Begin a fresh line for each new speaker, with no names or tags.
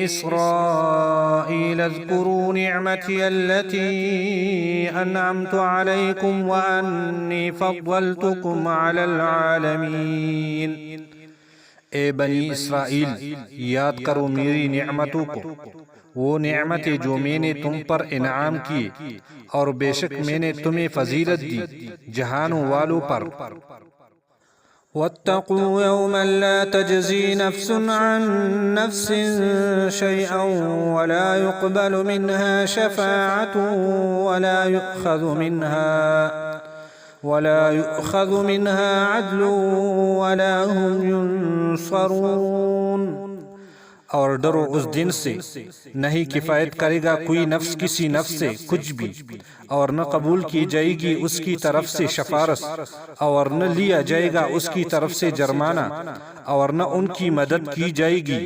إسرائيل اذكروا نعمتي التي أنعمت عليكم وأني فضلتكم على العالمين۔ اے بنی اسرائیل، یاد کرو میری نعمتوں کو، وہ نعمتیں جو میں نے تم پر انعام کیے، اور بے شک میں نے تمہیں فضیلت دی جہانوں والوں پر۔
واتقوا يوما لا تجزي نفس عن نفس شيئا ولا يقبل منها شفاعة ولا يؤخذ منها عدل ولا هم ينصرون۔
اور ڈرو اس دن سے نہیں کفایت کرے گا کوئی نفس کسی نفس سے کچھ بھی، اور نہ قبول کی جائے گی اس کی طرف سے شفارس، اور نہ لیا جائے گا اس کی طرف سے جرمانہ، اور نہ ان کی مدد کی جائے گی۔